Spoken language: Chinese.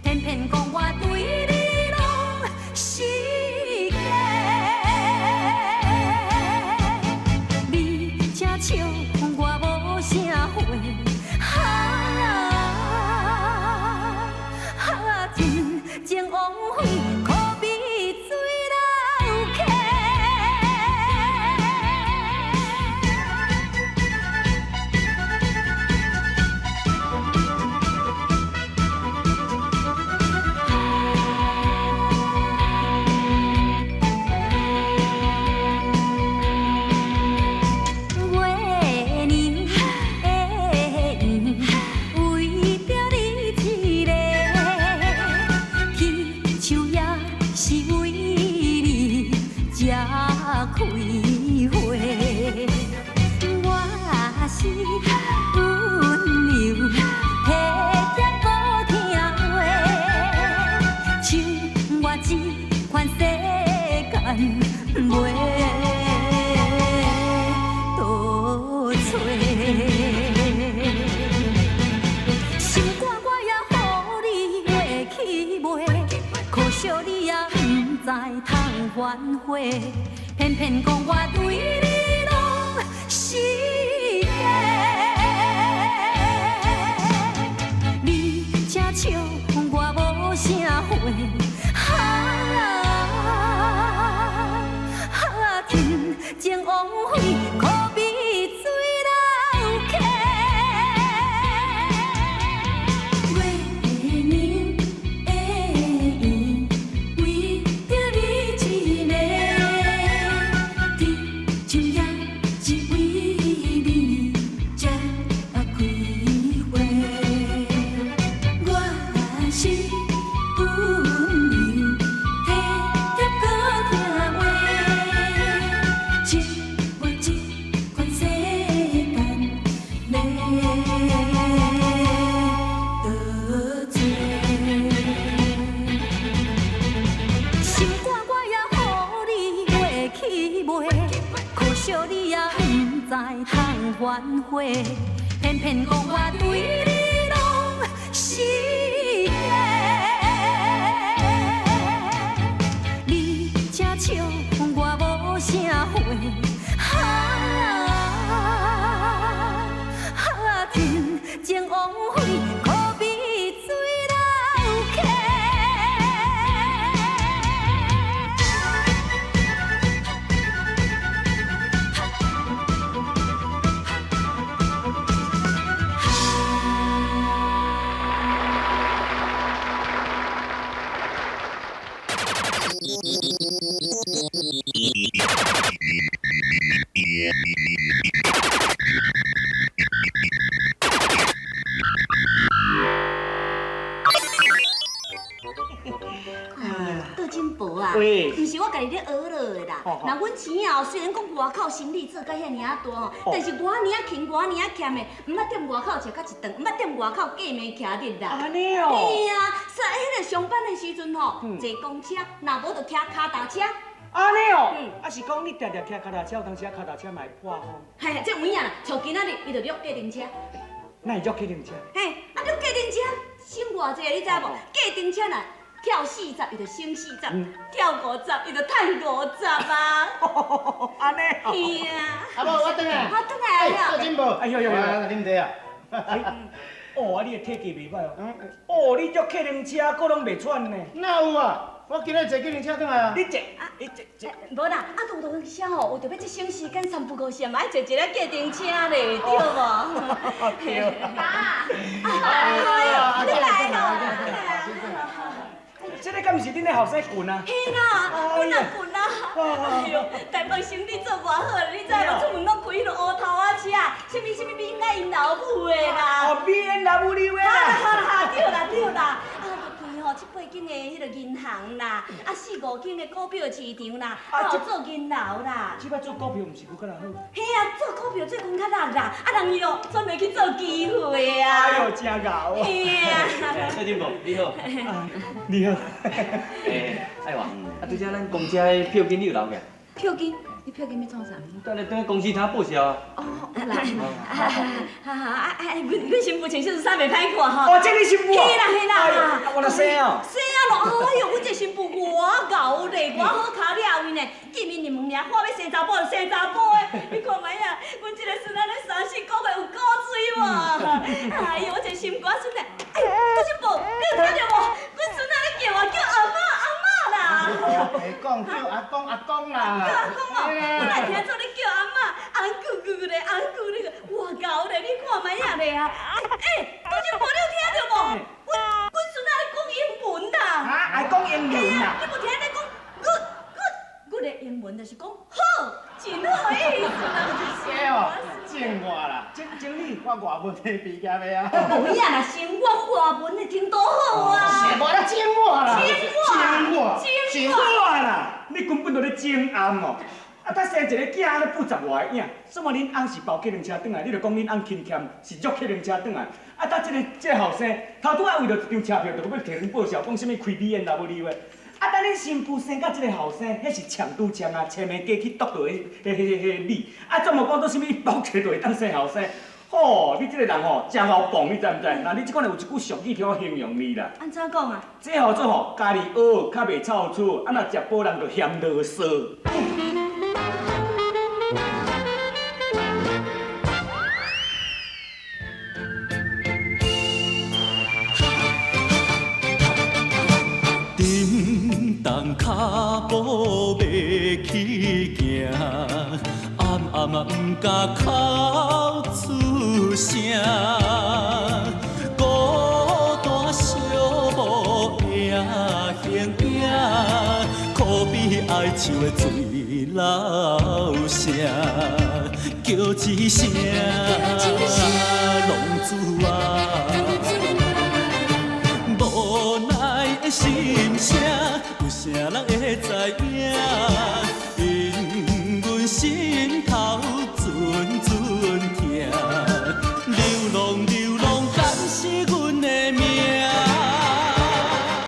偏偏讲我对你拢失计，你正笑我无啥货，真情枉费，可比水流客。反悔，偏偏讲我对你拢失计，你正笑我无啥货，真情枉费，可比水流客。月娘的影，为着你一个，地球也是为你才开花。我是温柔体贴可听话。我这款世间要得罪，心肝我也予你画起卖，可惜你也不知通反悔，偏偏讲我对你拢失计，你正笑我无啥货。真情枉费，可比水流客。倒真薄啊！喂，不是我家己咧学落的啦。那阮钱啊，虽然讲外口生意做甲遐尔大吼，但是我尔勤，我尔俭的，唔捌踮外口食到一顿，唔捌踮外口过暝徛日啦。安尼哦。嘿啊，所以迄个上班的时阵吼，坐公车，若无就骑脚踏车。安尼哦。啊是讲你常常骑脚踏车，有当时啊脚踏车嘛会破风。嘿，这有影啦，像今仔日伊就约计程车。那会约计程车？嘿，啊约计程车，省偌济，你知无？计程车呐，跳40，伊就省40；跳50，伊就赚50啊。安尼哦。嘿啊！阿母，我转来。我转来了。做进步。哎呦呦呦，啉茶啊。哦，你的体格袂歹哦。哦，你坐客人车，佫拢袂喘呢。哪有啊？我今日坐计程车转来啊。你坐，无啦，啊，拄拄啥吼，为着要这省时间3不5时，嘛爱坐一个计程车咧，对无？对。爸，哎呦，你来了。这个敢毋是恁的后生棍啊？嘿啦，阮阿棍啦，哎呦，台北生意做偌好咧，你知无？出门拢开迄个乌头仔车，什么闽南因老母的啦。哦，闽南老母你话啦。对啦对啦，啊，开吼7、8间的迄个银行啦，啊4、5间的股票市场啦，啊有做银楼啦。即摆做股票毋是佫较好？嘿啊，做股票做讲较难啦，啊人伊哦专门去做机会啊。哎呦，真牛！嘿啊。小金宝，你好。你好。爱华，拄则咱公司的票根你有留起？票根，你票根要创啥？等下公司通报销啊。哦，来，阮新妇穿小衫袂歹看吼。哦，这你新妇啊？嘿啦。我来生哦。生啊咯，哎呦，阮这新妇偌牛咧，偌好卡了位呢。见面入门尔，看要生查甫就生查甫的。你看卖啊，阮这个孙仔咧3、4个月有够水无？哎呦，我这心肝孙仔，哎，郭新妇，你有听到无？阮孙仔咧叫我叫阿嬷啦。会讲叫阿公阿公啦。叫阿公哦，我来听做你叫阿嬷，红姑姑咧，红姑咧，偌牛咧，你看卖啊咧啊！哎，郭新妇，你有听到无？阮孙仔咧讲英文啦。啊，爱讲英文啊？你无听咧讲 good 的英文就是讲好，真好的意思啦。是哦，正我啦，经理，我外文系毕业的啊。无影啦，生我华文的听多好啊。是无啦，正我啦。真我啦！你根本就咧整暗哦。啊，他生一个囝，咧复杂外影。什么恁翁是包客人车转来，你就讲恁翁勤俭是坐客人车转来。啊，他这个后生，头拄仔为着一张车票，就要摕恁报销，讲什么开美宴啦，无你话。啊，等恁新妇生甲这个后生，迄是抢拄抢啊，前面加去夺到迄米。啊，怎么讲做什么包客就会当生后生？吼，你这个人吼真好棒，你知唔知？那你即款有一句俗语听我形容你啦。安怎讲啊？这号做吼家己学，较袂臭厝，啊若食饱人就嫌啰嗦。叮当脚步袂去行，暗暗啊毋敢哭出声。孤单寂寞影形影，可比哀愁的水流声，叫一声浪子啊！无奈的心声，有啥人会知影？